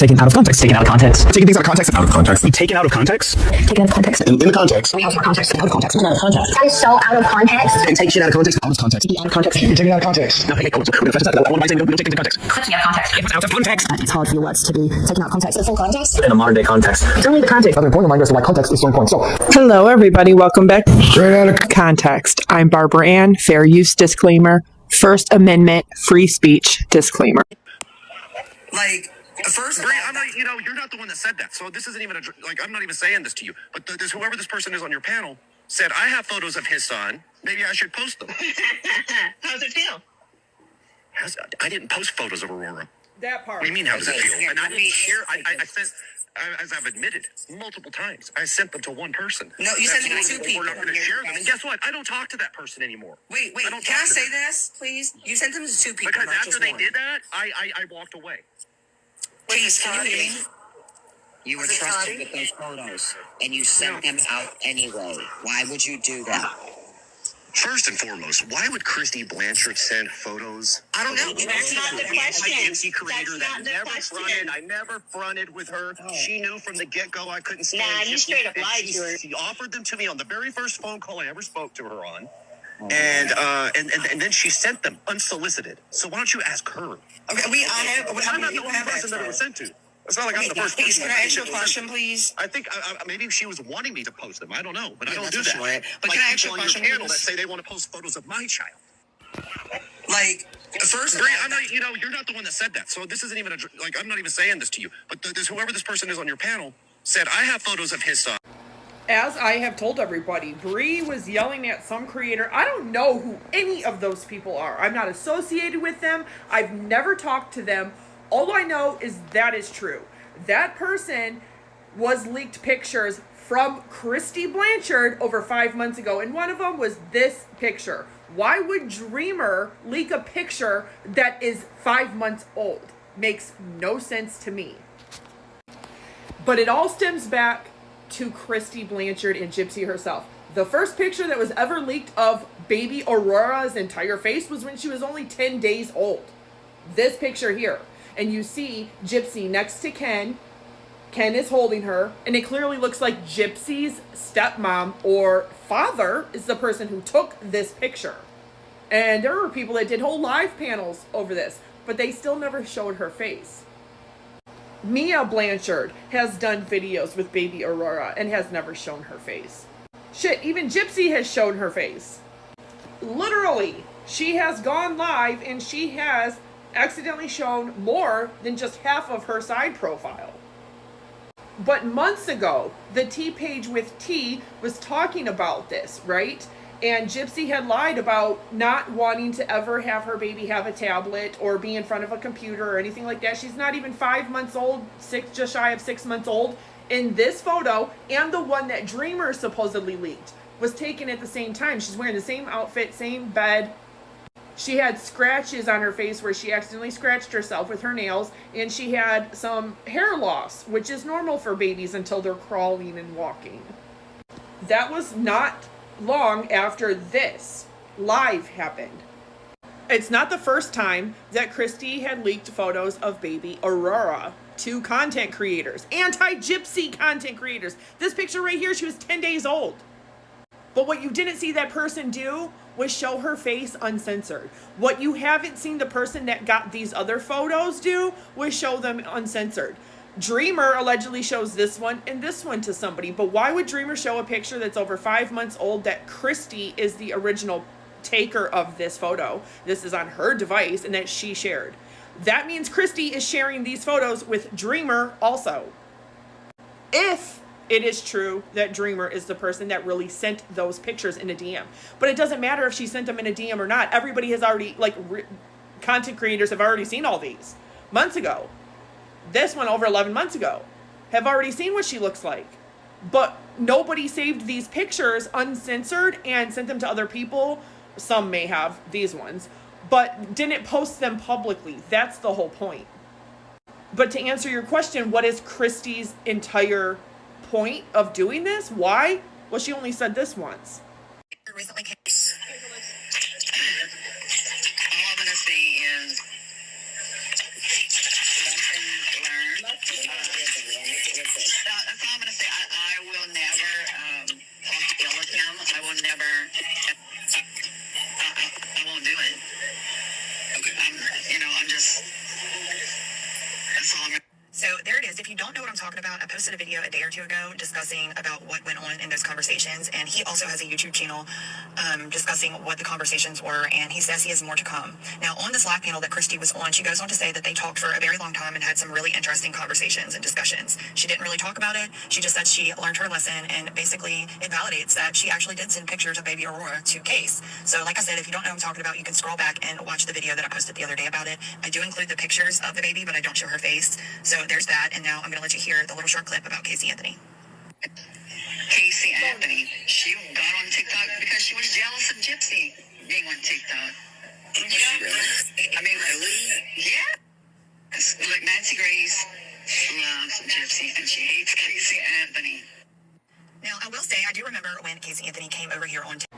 taken out of context. Taken out of context. Taking things out of context. Out of context. Taken out of context. Taken out of context. In the context. Out of context. Out of context. Out of context. That is so out of context. And take shit out of context. Out of context. Out of context. You're taking it out of context. No, hey, we're gonna flash that. I want to say we don't take it into context. Taking out of context. It was out of context. It's hard for your words to be taken out of context. In full context. In a modern day context. Tell me the context. Another important reminder as to why context is so important. So, Hello, everybody. Welcome back. straight out of Context. I'm Barbara Ann. Fair use disclaimer. First Amendment free speech disclaimer. Like, first of Bree, all, I'm not, you're not the one that said that. So this isn't even I'm not even saying this to you. But whoever this person is on your panel said, I have photos of his son. Maybe I should post them. how does it feel? I didn't post photos of Aurora. That part. What do you mean, how does it feel? Here, And I let didn't me- share, I sent, as I've admitted multiple times, I sent them to one person. No, you sent them to two We're not people. going to share them. And guess what? I don't talk to that person anymore. Wait, I don't can talk I to say them. this, please? You sent them to two people, Because not after just they one. did that, I walked away. Please, can you hear me? You were trusted with those photos, and you sent them out anyway. Why would you do that? First and foremost, why would Christy Blanchard send photos? I don't know. That's not the question. A Gypsy creator That's that not the never question. fronted. I never fronted with her. She knew from the get-go I couldn't stand Nah, you Gypsy, straight up and lied to her. She offered them to me on the very first phone call I ever spoke to her on. And then she sent them unsolicited. So why don't you ask her? Okay, I'm not the only person that it was sent to. It's not like I'm the first Please, person. can I ask you a question, please? I think maybe she was wanting me to post them. I don't know, but I don't that's do what she that. wanted. But Like can I ask you people a on your question, panel that please? say they want to post photos of my child. Like, first of Bree, all, I'm not, you're not the one that said that. So this isn't even I'm not even saying this to you. But whoever this person is on your panel said, I have photos of his son. As I have told everybody, Bree was yelling at some creator. I don't know who any of those people are. I'm not associated with them. I've never talked to them. All I know is that is true. That person was leaked pictures from Kristy Blanchard over 5 months ago, and one of them was this picture. Why would Dreamer leak a picture that is 5 months old? Makes no sense to me. But it all stems back to Kristy Blanchard and Gypsy herself. The first picture that was ever leaked of baby Aurora's entire face was when she was only 10 days old. This picture here. And you see Gypsy next to Ken. Ken is holding her, and it clearly looks like Gypsy's stepmom or father is the person who took this picture. And there were people that did whole live panels over this, but they still never showed her face. Mia Blanchard has done videos with baby Aurora and has never shown her face. Shit, even Gypsy has shown her face. Literally, she has gone live and she has accidentally shown more than just half of her side profile. But months ago, the T page with T was talking about this, right? And Gypsy had lied about not wanting to ever have her baby have a tablet or be in front of a computer or anything like that. She's not even 5 months old, just shy of 6 months old. In this photo, and the one that Dreamer supposedly leaked, was taken at the same time. She's wearing the same outfit, same bed. She had scratches on her face where she accidentally scratched herself with her nails, and she had some hair loss, which is normal for babies until they're crawling and walking. That was not long after this live happened. It's not the first time that Kristy had leaked photos of baby Aurora to content creators, anti-Gypsy content creators. This picture right here, she was 10 days old. But what you didn't see that person do was show her face uncensored. What you haven't seen the person that got these other photos do was show them uncensored. Dreamer allegedly shows this one and this one to somebody, but why would Dreamer show a picture that's over 5 months old that Kristy is the original taker of this photo? This is on her device and that she shared. That means Kristy is sharing these photos with Dreamer also. If it is true that Dreamer is the person that really sent those pictures in a DM. But it doesn't matter if she sent them in a DM or not. Everybody has already, content creators have already seen all these months ago. This one over 11 months ago have already seen what she looks like. But nobody saved these pictures uncensored and sent them to other people. Some may have these ones, but didn't post them publicly. That's the whole point. But to answer your question, what is Kristy's entire point of doing this? Why? Well, she only said this once. recently case. All I'm gonna say is lesson learned. So there it is. If you don't know what I'm talking about, I posted a video a day or two ago discussing about what went on in those conversations. And he also has a YouTube channel discussing what the conversations were. And he says he has more to come. Now, on this live panel that Kristy was on, she goes on to say that they talked for a very long time and had some really interesting conversations and discussions. She didn't really talk about it. She just said she learned her lesson, and basically it validates that she actually did send pictures of baby Aurora to Case. So like I said, if you don't know what I'm talking about, you can scroll back and watch the video that I posted the other day about it. I do include the pictures of the baby, but I don't show her face. So there's that, and now I'm going to let you hear the little short clip about Casey Anthony. Casey Anthony, she got on TikTok because she was jealous of Gypsy being on TikTok. Yeah. I mean, really? Yeah. Look, Nancy Grace loves Gypsy, and she hates Casey Anthony. Now, I will say, I do remember when Casey Anthony came over here on TikTok.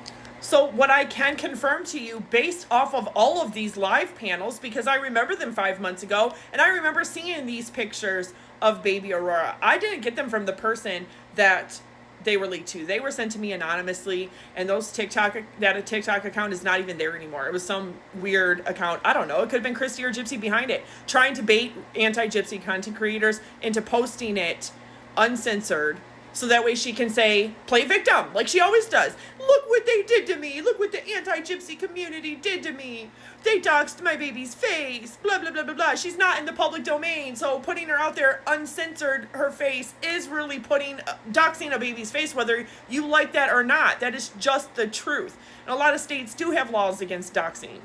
So what I can confirm to you based off of all of these live panels, because I remember them 5 months ago, and I remember seeing these pictures of baby Aurora. I didn't get them from the person that they were leaked to. They were sent to me anonymously, and those TikTok account is not even there anymore. It was some weird account. I don't know. It could have been Kristy or Gypsy behind it, trying to bait anti-Gypsy content creators into posting it uncensored, so that way she can say, play victim, like she always does. Look what they did to me. Look what the anti-Gypsy community did to me. They doxed my baby's face, blah, blah, blah, blah, blah. She's not in the public domain, so putting her out there uncensored, her face, is really doxing a baby's face, whether you like that or not. That is just the truth. And a lot of states do have laws against doxing.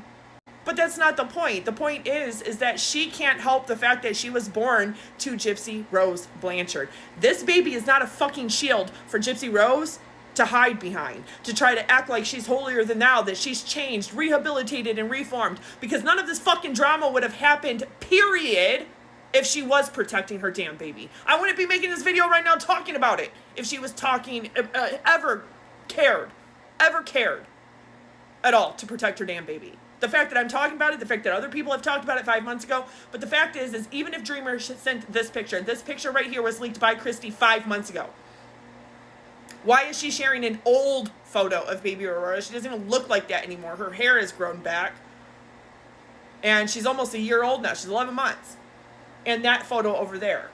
But that's not the point. The point is that she can't help the fact that she was born to Gypsy Rose Blanchard. This baby is not a fucking shield for Gypsy Rose to hide behind, to try to act like she's holier than thou, that she's changed, rehabilitated, and reformed, because none of this fucking drama would have happened, period, if she was protecting her damn baby. I wouldn't be making this video right now talking about it if she was talking, ever cared at all to protect her damn baby. The fact that I'm talking about it, the fact that other people have talked about it 5 months ago, but the fact is even if Dreamer sent this picture right here was leaked by Kristy 5 months ago. Why is she sharing an old photo of baby Aurora? She doesn't even look like that anymore. Her hair has grown back. And she's almost a year old now. She's 11 months. And that photo over there.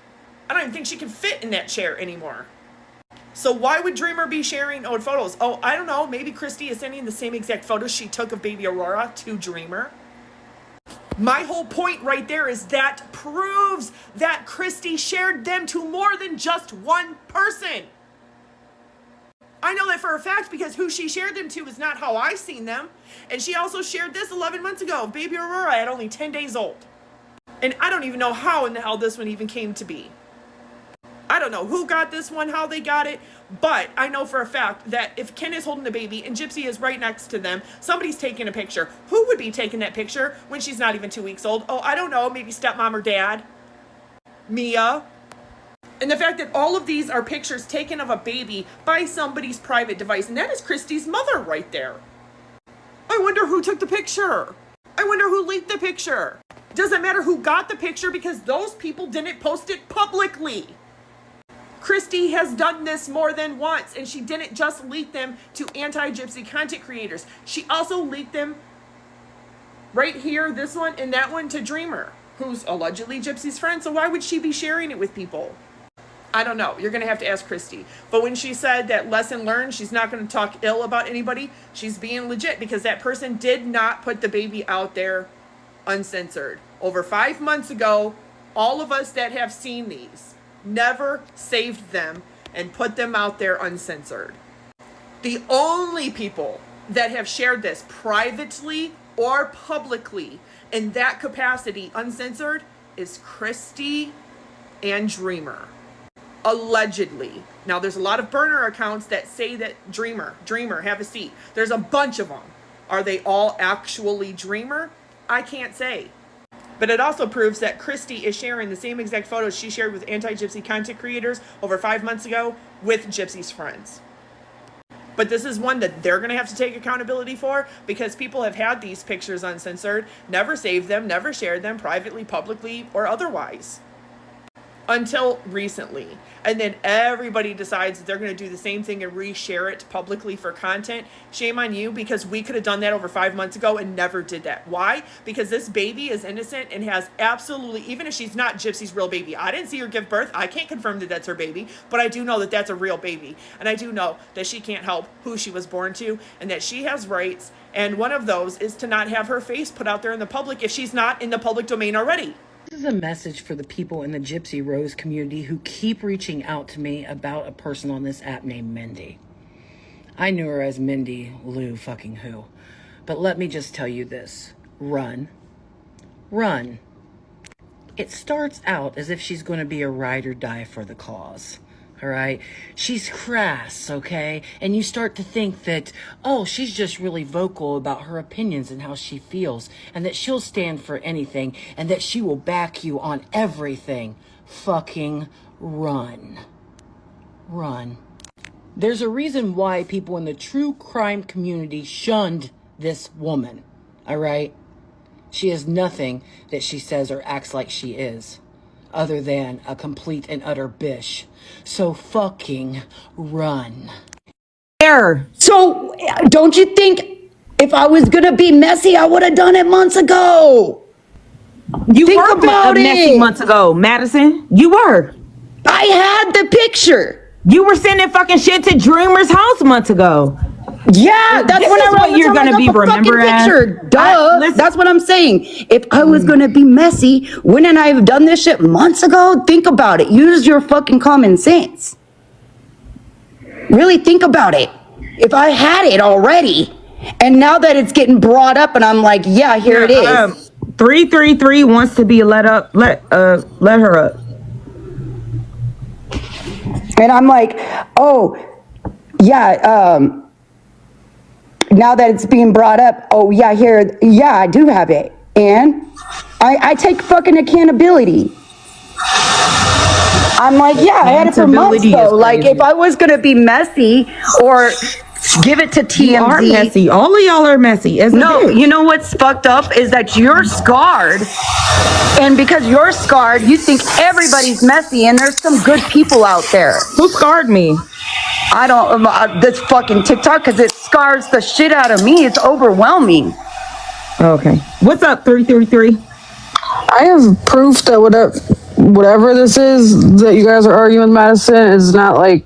I don't even think she can fit in that chair anymore. So why would Dreamer be sharing old photos? Oh, I don't know. Maybe Kristy is sending the same exact photos she took of baby Aurora to Dreamer. My whole point right there is that proves that Kristy shared them to more than just one person. I know that for a fact because who she shared them to is not how I seen them. And she also shared this 11 months ago of baby Aurora at only 10 days old. And I don't even know how in the hell this one even came to be. I don't know who got this one, how they got it, but I know for a fact that if Ken is holding the baby and Gypsy is right next to them, somebody's taking a picture. Who would be taking that picture when she's not even 2 weeks old? Oh, I don't know, maybe stepmom or dad, Mia. And the fact that all of these are pictures taken of a baby by somebody's private device, and that is Kristy's mother right there. I wonder who took the picture. I wonder who leaked the picture. Doesn't matter who got the picture because those people didn't post it publicly. Kristy has done this more than once, and she didn't just leak them to anti-Gypsy content creators. She also leaked them right here, this one and that one, to Dreamer, who's allegedly Gypsy's friend. So why would she be sharing it with people? I don't know. You're going to have to ask Kristy. But when she said that lesson learned, she's not going to talk ill about anybody, she's being legit because that person did not put the baby out there uncensored. Over 5 months ago, all of us that have seen these never saved them and put them out there uncensored. The only people that have shared this privately or publicly in that capacity uncensored is Kristy and Dreamer. Allegedly. Now there's a lot of burner accounts that say that Dreamer, have a seat. There's a bunch of them. Are they all actually Dreamer? I can't say. But it also proves that Kristy is sharing the same exact photos she shared with anti-Gypsy content creators over 5 months ago with Gypsy's friends. But this is one that they're going to have to take accountability for because people have had these pictures uncensored, never saved them, never shared them privately, publicly, or otherwise. until recently. And then everybody decides that they're going to do the same thing and reshare it publicly for content. Shame on you, because we could have done that over 5 months ago and never did that. Why? Because this baby is innocent and has absolutely, even if she's not Gypsy's real baby, I didn't see her give birth. I can't confirm that that's her baby, but I do know that that's a real baby. And I do know that she can't help who she was born to and that she has rights. And one of those is to not have her face put out there in the public if she's not in the public domain already. This is a message for the people in the Gypsy Rose community who keep reaching out to me about a person on this app named Mindy. I knew her as Mindy Lou fucking who. But let me just tell you this. Run. Run. It starts out as if she's going to be a ride or die for the cause. All right? She's crass, okay? And you start to think that, oh, she's just really vocal about her opinions and how she feels, and that she'll stand for anything, and that she will back you on everything. Fucking run. Run. There's a reason why people in the true crime community shunned this woman, all right? She is nothing that she says or acts like she is, other than a complete and utter bish. So fucking run. So don't you think if I was gonna be messy, I would have done it months ago? You think were about messy it. months ago, Madison. You were. I had the picture. You were sending fucking shit to Dreamer's house months ago. Yeah, that's This when is I what wrote you're gonna be remembered as. picture. Duh. Listen. That's what I'm saying. If I was gonna be messy, wouldn't I have done this shit months ago? Think about it. Use your fucking common sense. Really think about it. If I had it already, and now that it's getting brought up, and I'm like, yeah, here it is. 333 wants to be let up. Let her up. And I'm like, oh, yeah, now that it's being brought up, oh, yeah, here, yeah, I do have it. And I take fucking accountability. I'm like, yeah, I had it for months, Accountability is though. Like, crazy. if I was going to be messy or give it to TMZ. You are messy. All of y'all are messy, isn't No, it? you know what's fucked up is that you're scarred. And because you're scarred, you think everybody's messy, and there's some good people out there. Who scarred me? I don't, this fucking TikTok, because it scars the shit out of me. It's overwhelming. Okay. What's up, 333? I have proof that whatever this is that you guys are arguing with Madison is not like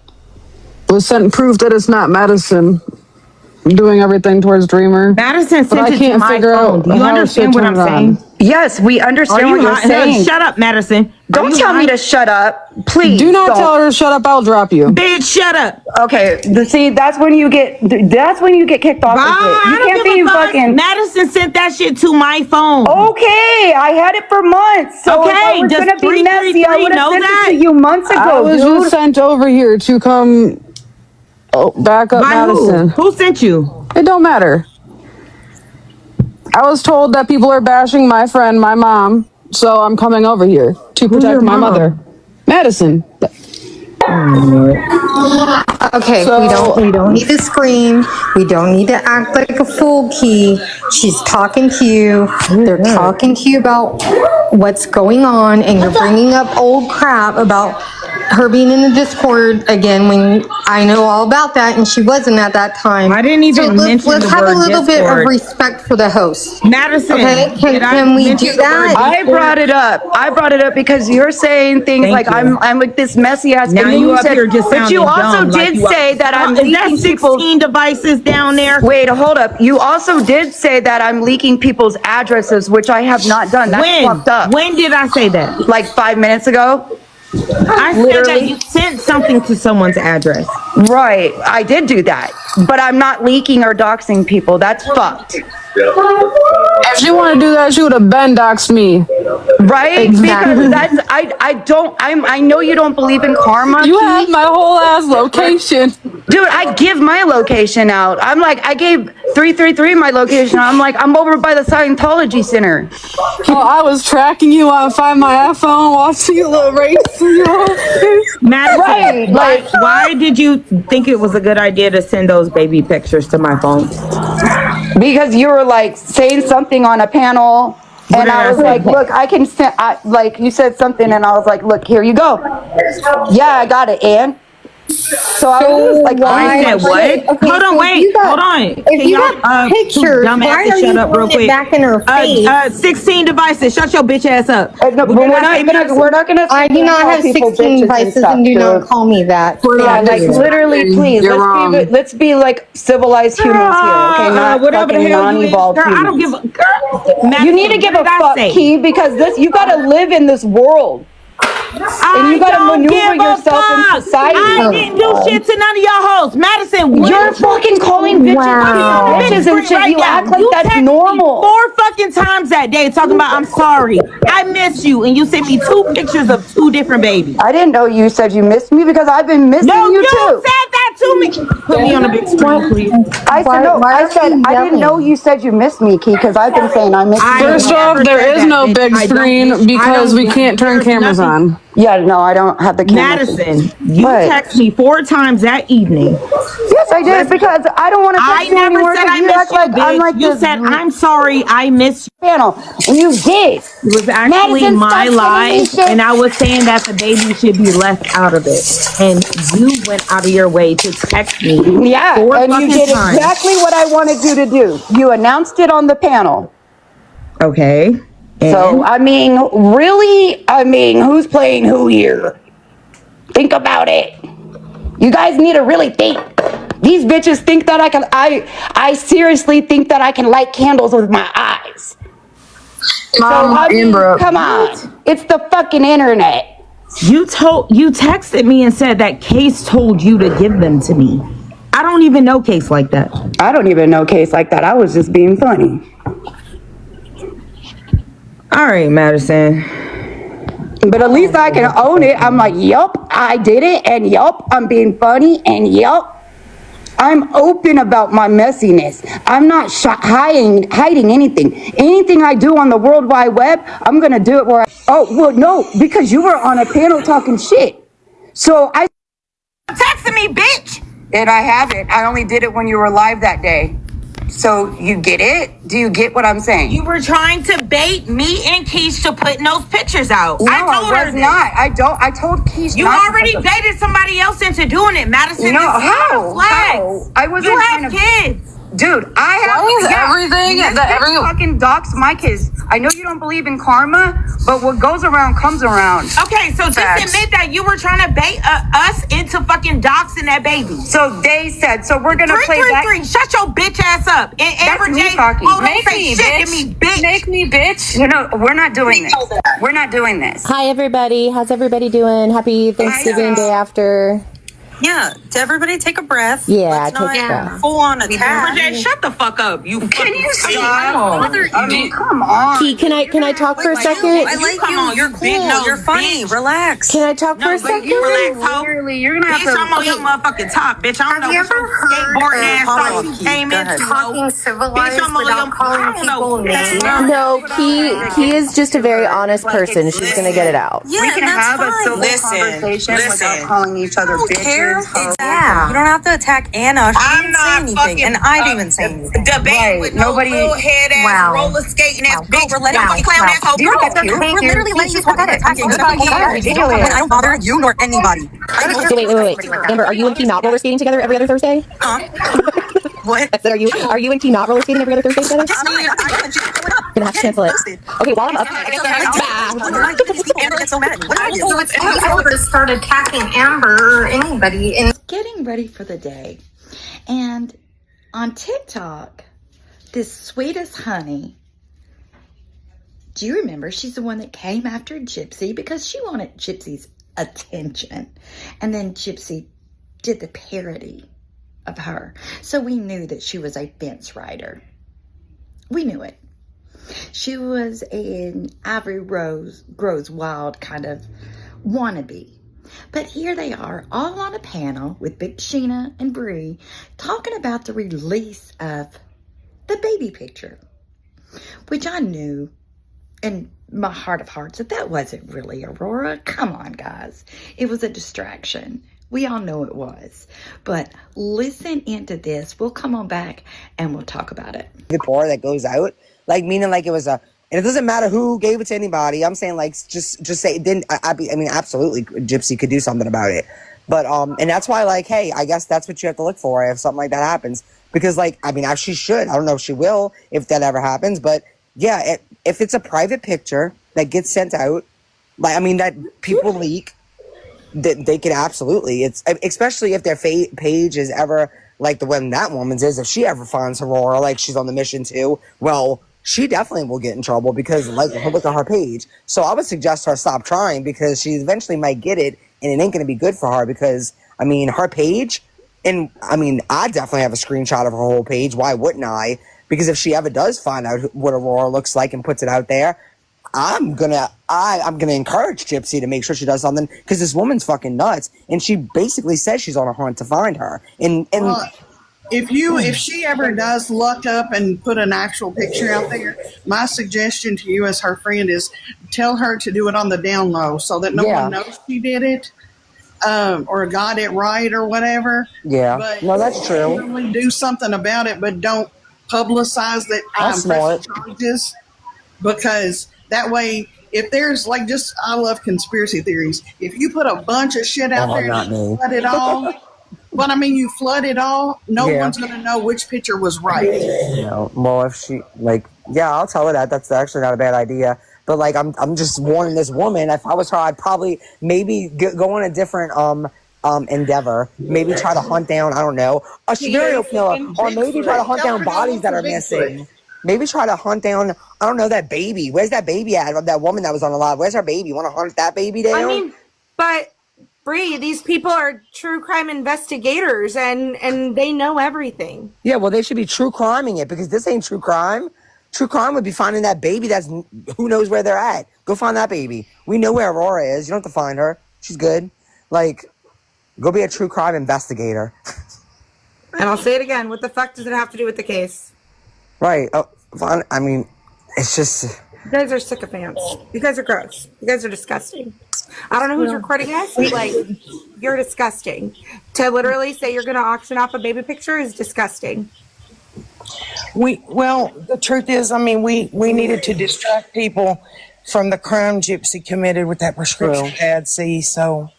was sent proof that it's not Madison doing everything towards Dreamer. Madison But sent I it to can't my figure phone. out Do you how understand shit what I'm turned on. saying? Yes, we understand what you're saying. Shut up, Madison. Don't tell me to shut up, please. Do not don't. tell her to shut up. I'll drop you. Bitch, shut up. Okay, see, that's when you get kicked off. I You don't can't give be a fuck. fucking. Madison sent that shit to my phone. Okay, I had it for months. So if I Okay, was does gonna be messy, I 333 would have know sent that? it to you months ago, I was dude. just sent over here to come back up By Madison. who? Who sent you? It don't matter. I was told that people are bashing my friend, my mom, so I'm coming over here to your protect my mom? mother. Madison. Okay, So- we don't need to scream. We don't need to act like a fool, Key. She's talking to you. They're talking to you about what's going on, and you're bringing up old crap about her being in the Discord again when I know all about that, and she wasn't at that time. I didn't even mention let's the have word a little bit Discord. of respect for the host. Madison. Okay, did I can we mention do the word that? I Discord? brought it up. I brought it up because you're saying things Thank like you. I'm like this messy ass. Now and then you up said, here just but you sounding also dumb, like did you are- say that I'm Is that leaking 16 people's. devices down there? Wait, hold up. You also did say that I'm leaking people's addresses, which I have not done. That's When? fucked up. When did I say that? Like 5 minutes ago. I said that Literally. you sent something to someone's address. Right, I did do that, but I'm not leaking or doxing people. That's fucked. If she wanted to do that, she would have been doxed me. Right? Exactly. Because that's I know you don't believe in karma. You Key. have my whole ass location. Dude, I give my location out. I'm like, I gave 333 my location. I'm like, I'm over by the Scientology Center. Oh, I was tracking you on Find My iPhone, watching you little race. Madison, Right, like- why did you think it was a good idea to send those baby pictures to my phone? Because you were like saying something on a panel And I was like, look, I can send, like, you said something, and I was like, look, here you go. Yeah, I got it, and so I was just like, I said what? Okay, Hold on, so wait, hold on. If you got pictures, why are you putting it back in her face? 16 devices. Shut your bitch ass up. No, but we're not gonna. I do not have 16 devices, and do not call me that. Yeah, like literally, please. Let's be like civilized humans here, okay? Not whatever the fucking hell you is, non-evolved girl. humans. I don't give a girl. You need to give a fuck, Key, because you gotta live in this world. And you gotta maneuver yourself in society. I didn't do shit to none of y'all hoes. Madison, you're fucking calling bitches and shit. You act like that's normal. 4 fucking times that day talking about I'm sorry, I miss you, and you sent me 2 pictures of 2 different babies. I didn't know you said you missed me because I've been missing you too. No, you said that to me. Put me on the big screen, please. I said no. I said I didn't know you said you missed me, Key, because I've been saying I miss you. First off, there is no big screen because we can't turn cameras on. Yeah, no, I don't have the camera. Madison, you text me 4 times that evening. Yes, I did, because I don't want to text you never anymore. said I missed you, bitch. You said I'm sorry, I missed you. Panel, and you did. It was actually my lie, and I was saying that the baby should be left out of it, and you went out of your way to text me. Yeah, 4 and you did times. exactly what I wanted you to do. You announced it on the panel. Okay. So, I mean, really, who's playing who here? Think about it. You guys need to really think. These bitches think that I seriously think that I can light candles with my eyes. So, come on. It's the fucking internet. You texted me and said that Case told you to give them to me. I don't even know Case like that. I don't even know Case like that. I was just being funny. All right, Madison. But at least I can own it. I'm like, yup, I did it, and yup, I'm being funny, and yup, I'm open about my messiness. I'm not hiding anything. Anything I do on the World Wide Web, I'm gonna do it where no, because you were on a panel talking shit. So Texting me, bitch. And I haven't. I only did it when you were live that day. So you get it? Do you get what I'm saying? You were trying to bait me and Keisha putting those pictures out. No, I told her this. not. I told Keisha. You already baited somebody else into doing it, Madison. No, how? I wasn't. You have kids. Dude, I have everything that everyone fucking docs my kids. I know you don't believe in karma, but what goes around comes around. Okay, so just admit that you were trying to bait us into fucking doxing that baby. So they said, so we're gonna play that. Shut your bitch ass up. And That's me talking. Make me, bitch. Make me, bitch. You know, we're not doing this. We're not doing this. Hi, everybody. How's everybody doing? Happy Thanksgiving Day after. Yeah, to everybody take a breath. Yeah, take a breath. Full on attack. Shut the fuck up. Can you stop? I mean, come on. Key, can I talk for a second? I like you. You're cool. No, you're funny. Relax. Can I talk for a second? Relax, ho. You're gonna have to. I'm on your motherfucking top, bitch. I don't know what your skateboard ass you came into. Talking civilized without calling people names. No, Key is just a very honest person. She's gonna get it out. Yeah, we can have a civil conversation without calling each other bitches. Exactly. Yeah. You don't have to attack Anna. She didn't say anything, and I didn't even say anything. Debate with nobody. Little head ass, roller skating ass bitch. We're letting you clown asshole. We're literally letting you talk about attacking. I don't bother you nor anybody. Wait. Amber, are you and Key not roller skating together every other Thursday? What? I said, are you and Key not roller skating every other Thursday together? Gonna have to cancel it. Okay, while I'm up. Amber gets so mad. What do I do? So it's any ever start attacking Amber or anybody. And getting ready for the day. And on TikTok, this sweetest honey, do you remember? She's the one that came after Gypsy because she wanted Gypsy's attention. And then Gypsy did the parody of her. So we knew that she was a fence rider. We knew it. She was an Ivory Rose Grows Wild kind of wannabe. But here they are, all on a panel with Big Sheena and Bree, talking about the release of the baby picture, which I knew in my heart of hearts that wasn't really Aurora. Come on, guys. It was a distraction. We all know it was. But listen into this. We'll come on back and we'll talk about it. The pour that goes out, like meaning like it was a And it doesn't matter who gave it to anybody. I'm saying, like, just say, then I mean, absolutely, Gypsy could do something about it. But, and that's why, like, hey, I guess that's what you have to look for if something like that happens. Because, like, I mean, she should. I don't know if she will, if that ever happens. But, yeah, if it's a private picture that gets sent out, like, I mean, that people leak, that they could absolutely, it's, especially if their page is ever like the one that woman's is, if she ever finds Aurora, like she's on the mission too, well, she definitely will get in trouble because, like, look at her page. So I would suggest her stop trying, because she eventually might get it, and it ain't going to be good for her, because, I mean, her page, and, I mean, I definitely have a screenshot of her whole page. Why wouldn't I? Because if she ever does find out what Aurora looks like and puts it out there, I'm gonna encourage Gypsy to make sure she does something, because this woman's fucking nuts, and she basically says she's on a hunt to find her. And well, if she ever does look up and put an actual picture out there, my suggestion to you as her friend is tell her to do it on the down low, so that no one knows she did it, or got it right or whatever. Yeah, but no, that's true. Really do something about it, but don't publicize that press charges, because that way, if there's like, just, I love conspiracy theories. If you put a bunch of shit out there and flood it all, but I mean, you flood it all, no one's going to know which picture was right. Well, if she, like, I'll tell her that. That's actually not a bad idea. But, like, I'm just warning this woman. If I was her, I'd probably maybe go on a different endeavor. Maybe try to hunt down, I don't know, a serial killer, or maybe try to hunt down bodies that are missing. Maybe try to hunt down, I don't know, that baby. Where's that baby at? That woman that was on the live. Where's her baby? Want to hunt that baby down? I mean, but Bree, these people are true crime investigators, and they know everything. Yeah, well, they should be true criming it, because this ain't true crime. True crime would be finding that baby that's, who knows where they're at. Go find that baby. We know where Aurora is. You don't have to find her. She's good. Like, go be a true crime investigator. And I'll say it again. What the fuck does it have to do with the case? Right. Oh, I mean, it's just... You guys are sycophants. You guys are gross. You guys are disgusting. I don't know who's recording us, but, like, you're disgusting. To literally say you're going to auction off a baby picture is disgusting. Well, the truth is, I mean, we needed to distract people from the crime Gypsy committed with that prescription pad, see, so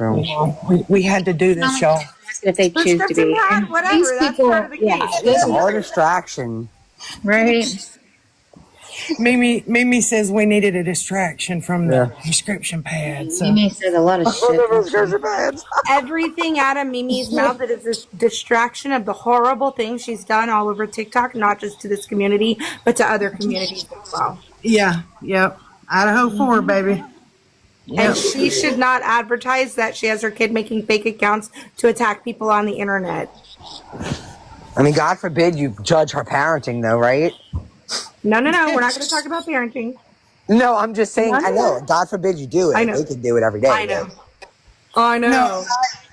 you know, we had to do this, y'all. If they choose to be. Pad, whatever, These that's people, part of the case. It's a hard distraction. Right. Mimi says we needed a distraction from the prescription pad. So. Mimi says a lot of shit. Everything out of Mimi's mouth that is a distraction of the horrible things she's done all over TikTok, not just to this community, but to other communities as well. Yeah, yep. Idaho 4, baby. Yep. And she should not advertise that she has her kid making fake accounts to attack people on the internet. I mean, God forbid you judge her parenting, though, right? No. We're not going to talk about parenting. No, I'm just saying, I know. God forbid you do it. I know. They can do it every day. I know. I know.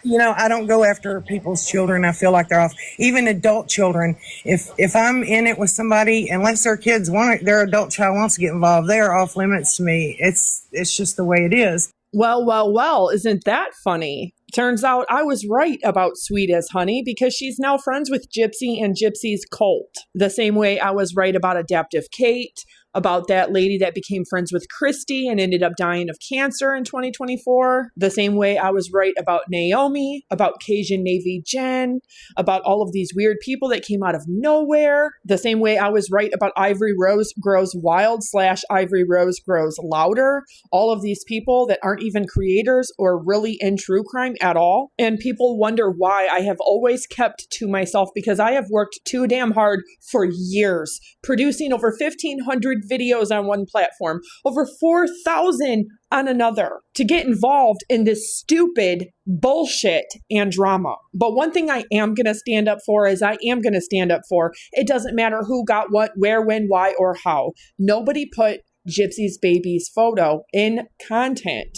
No, I don't go after people's children. I feel like they're off. Even adult children. If I'm in it with somebody, unless their kids want it, their adult child wants to get involved, they are off limits to me. It's just the way it is. Well, isn't that funny? Turns out I was right about Sweet as Honey, because she's now friends with Gypsy and Gypsy's cult. The same way I was right about Adaptive Kate, about that lady that became friends with Christy and ended up dying of cancer in 2024. The same way I was right about Naomi, about Cajun Navy Jen, about all of these weird people that came out of nowhere. The same way I was right about Ivory Rose Grows Wild / Ivory Rose Grows Louder. All of these people that aren't even creators or really in true crime at all. And people wonder why I have always kept to myself, because I have worked too damn hard for years, producing over 1,500 videos on one platform, over 4,000 on another, to get involved in this stupid bullshit and drama. But one thing I am going to stand up for is it doesn't matter who got what, where, when, why, or how. Nobody put Gypsy's baby's photo in content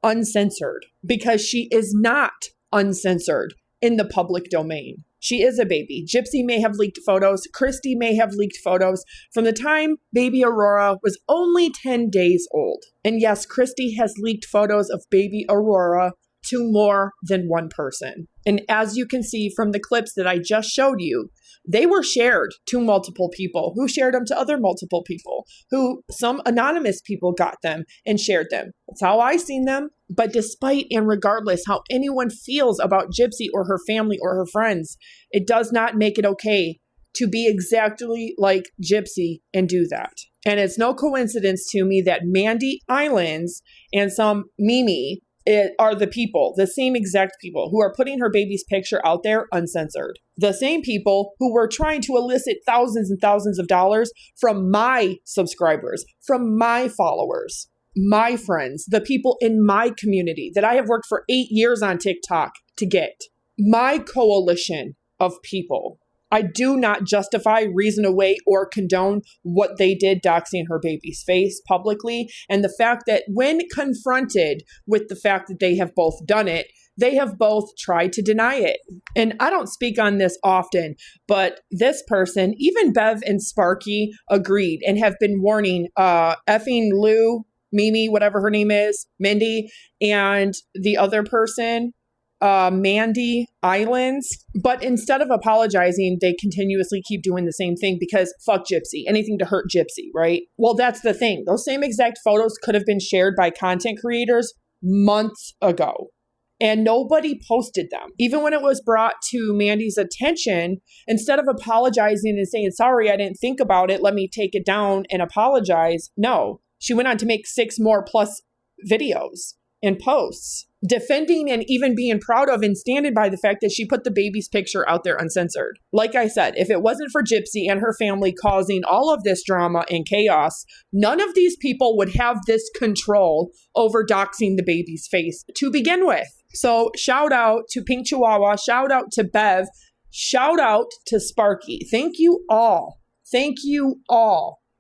uncensored, because she is not uncensored in the public domain. She is a baby. Gypsy may have leaked photos. Christy may have leaked photos from the time baby Aurora was only 10 days old. And yes, Christy has leaked photos of baby Aurora to more than one person. And as you can see from the clips that I just showed you, They were shared to multiple people who shared them to other multiple people, who some anonymous people got them and shared them. That's how I seen them. But despite and regardless how anyone feels about Gypsy or her family or her friends, it does not make it okay to be exactly like Gypsy and do that. And it's no coincidence to me that Mandy Islands and some Mimi are the people, the same exact people who are putting her baby's picture out there uncensored. The same people who were trying to elicit thousands and thousands of dollars from my subscribers, from my followers, my friends, the people in my community that I have worked for 8 years on TikTok to get. My coalition of people. I do not justify, reason away, or condone what they did doxing her baby's face publicly. And the fact that when confronted with the fact that they have both done it, they have both tried to deny it. And I don't speak on this often, but this person, even Bev and Sparky, agreed and have been warning effing Lou, Mimi, whatever her name is, Mindy, and the other person, Mandy Islands. But instead of apologizing, they continuously keep doing the same thing because fuck Gypsy, anything to hurt Gypsy, right? Well, that's the thing. Those same exact photos could have been shared by content creators months ago and nobody posted them. Even when it was brought to Mandy's attention, instead of apologizing and saying, sorry, I didn't think about it, let me take it down and apologize. No, she went on to make 6 more plus videos and posts, defending and even being proud of and standing by the fact that she put the baby's picture out there uncensored. Like I said, if it wasn't for Gypsy and her family causing all of this drama and chaos, none of these people would have this control over doxing the baby's face to begin with. So shout out to Pink Chihuahua, shout out to Bev, shout out to Sparky. Thank you all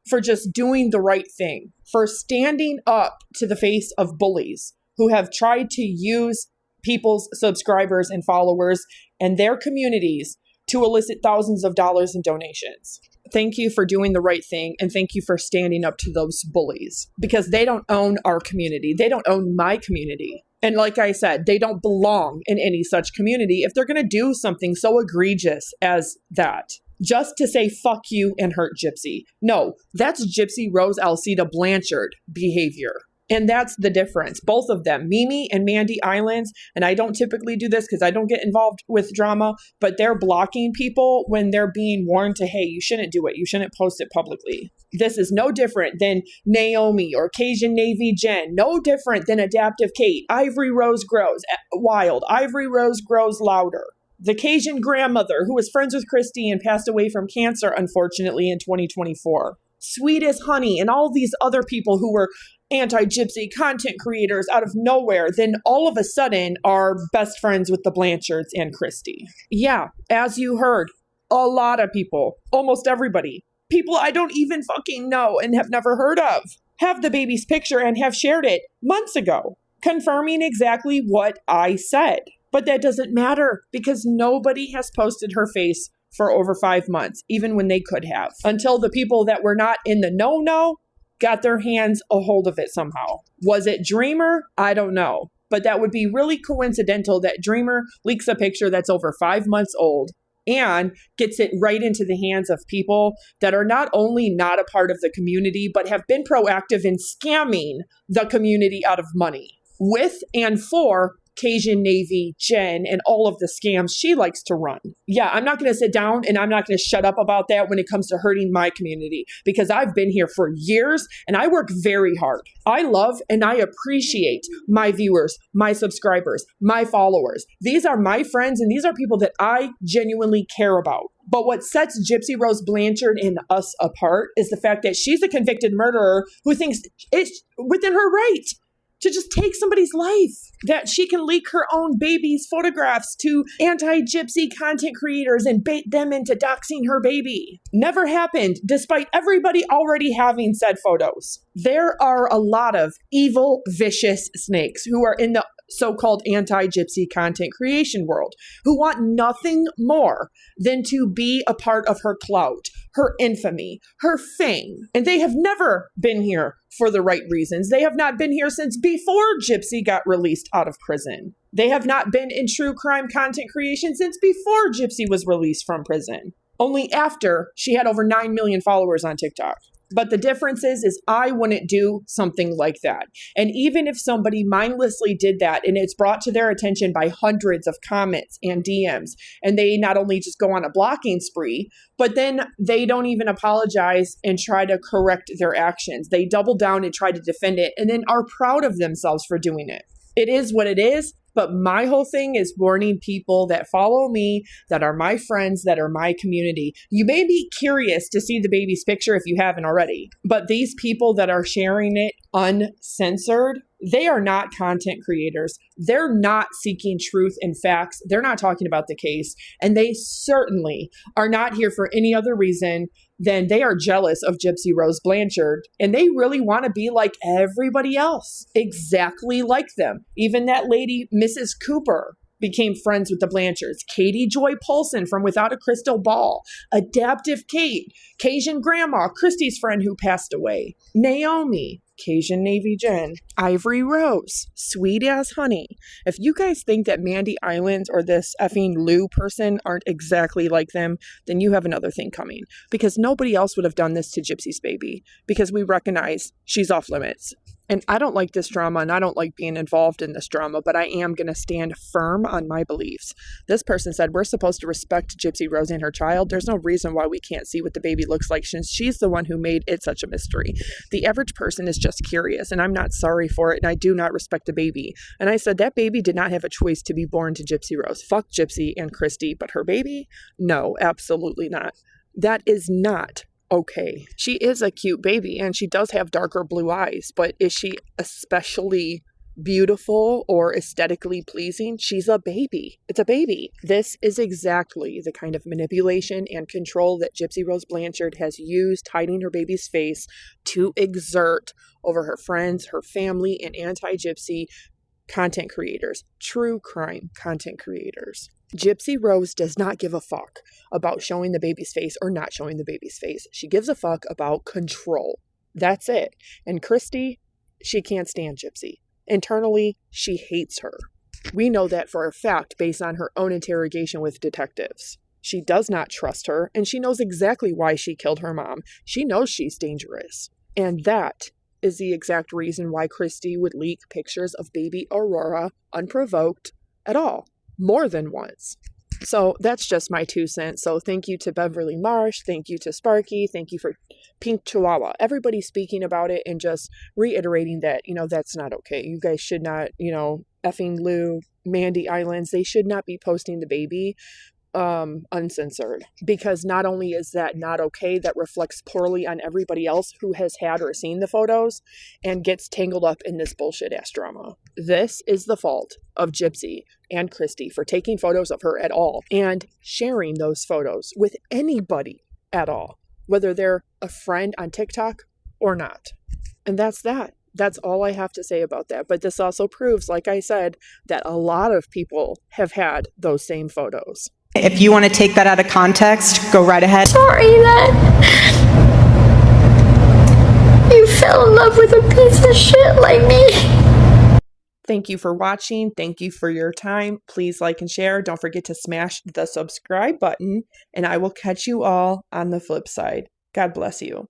for just doing the right thing, for standing up to the face of bullies who have tried to use people's subscribers and followers and their communities to elicit thousands of dollars in donations. Thank you for doing the right thing, and thank you for standing up to those bullies, because they don't own our community. They don't own my community. And like I said, they don't belong in any such community if they're going to do something so egregious as that. Just to say fuck you and hurt Gypsy. No, that's Gypsy Rose Blanchard behavior. And that's the difference. Both of them, Mimi and Mandy Islands, and I don't typically do this because I don't get involved with drama, but they're blocking people when they're being warned to, hey, you shouldn't do it. You shouldn't post it publicly. This is no different than Naomi or Cajun Navy Jen. No different than Adaptive Kate. Ivory Rose grows wild. Ivory Rose grows louder. The Cajun grandmother who was friends with Christy and passed away from cancer, unfortunately, in 2024. Sweet as Honey and all these other people who were anti-Gypsy content creators out of nowhere, then all of a sudden are best friends with the Blanchards and Christy. Yeah, as you heard, a lot of people, almost everybody, people I don't even fucking know and have never heard of, have the baby's picture and have shared it months ago, confirming exactly what I said. But that doesn't matter because nobody has posted her face for over 5 months, even when they could have, until the people that were not in the no got their hands a hold of it somehow. Was it Dreamer? I don't know. But that would be really coincidental that Dreamer leaks a picture that's over 5 months old and gets it right into the hands of people that are not only not a part of the community, but have been proactive in scamming the community out of money with and for Cajun Navy Jen and all of the scams she likes to run. Yeah, I'm not going to sit down and I'm not going to shut up about that when it comes to hurting my community, because I've been here for years and I work very hard. I love and I appreciate my viewers, my subscribers, my followers. These are my friends and these are people that I genuinely care about. But what sets Gypsy Rose Blanchard and us apart is the fact that she's a convicted murderer who thinks it's within her right to just take somebody's life, that she can leak her own baby's photographs to anti-Gypsy content creators and bait them into doxing her baby. Never happened, despite everybody already having said photos. There are a lot of evil, vicious snakes who are in the so-called anti-Gypsy content creation world, who want nothing more than to be a part of her clout, her infamy, her fame. And they have never been here for the right reasons. They have not been here since before Gypsy got released out of prison. They have not been in true crime content creation since before Gypsy was released from prison. only after she had over 9 million followers on TikTok. But the difference is I wouldn't do something like that. And even if somebody mindlessly did that and it's brought to their attention by hundreds of comments and DMs, and they not only just go on a blocking spree, but then they don't even apologize and try to correct their actions. They double down and try to defend it and then are proud of themselves for doing it. It is what it is. But my whole thing is warning people that follow me, that are my friends, that are my community. You may be curious to see the baby's picture if you haven't already, but these people that are sharing it uncensored, they are not content creators. They're not seeking truth and facts. They're not talking about the case. And they certainly are not here for any other reason than they are jealous of Gypsy Rose Blanchard. And they really want to be like everybody else, exactly like them. Even that lady, Mrs. Cooper, became friends with the Blanchards. Katie Joy Polson from Without a Crystal Ball. Adaptive Kate. Cajun Grandma, Christy's friend who passed away. Naomi. Cajun Navy Jen, Ivory Rose, Sweet as Honey. If you guys think that Mandy Islands or this effing Lou person aren't exactly like them, then you have another thing coming. Because nobody else would have done this to Gypsy's baby. Because we recognize she's off limits. And I don't like this drama and I don't like being involved in this drama, but I am going to stand firm on my beliefs. This person said we're supposed to respect Gypsy Rose and her child. There's no reason why we can't see what the baby looks like since she's the one who made it such a mystery. The average person is just curious and I'm not sorry for it and I do not respect the baby. And I said that baby did not have a choice to be born to Gypsy Rose. Fuck Gypsy and Christy, but her baby? No, absolutely not. That is not okay. She is a cute baby and she does have darker blue eyes, but is she especially beautiful or aesthetically pleasing? She's a baby. It's a baby. This is exactly the kind of manipulation and control that Gypsy Rose Blanchard has used hiding her baby's face to exert over her friends, her family, and anti-Gypsy content creators, true crime content creators. Gypsy Rose does not give a fuck about showing the baby's face or not showing the baby's face. She gives a fuck about control. That's it. And Christy, she can't stand Gypsy. Internally, she hates her. We know that for a fact based on her own interrogation with detectives. She does not trust her, and she knows exactly why she killed her mom. She knows she's dangerous. And that is the exact reason why Christy would leak pictures of baby Aurora unprovoked at all. More than once. So that's just my 2 cents. So thank you to Beverley Marsh. Thank you to Sparky. Thank you for Pink Chihuahua. Everybody speaking about it and just reiterating that, that's not okay. You guys should not, effing Lou, Mandy Islands, they should not be posting the baby uncensored, because not only is that not okay, that reflects poorly on everybody else who has had or seen the photos and gets tangled up in this bullshit ass drama. This is the fault of Gypsy and Christy for taking photos of her at all and sharing those photos with anybody at all, whether they're a friend on TikTok or not. And that's that. That's all I have to say about that. But this also proves, like I said, that a lot of people have had those same photos. If you want to take that out of context, go right ahead. Sorry that you fell in love with a piece of shit like me. Thank you for watching. Thank you for your time. Please like and share. Don't forget to smash the subscribe button, and I will catch you all on the flip side. God bless you.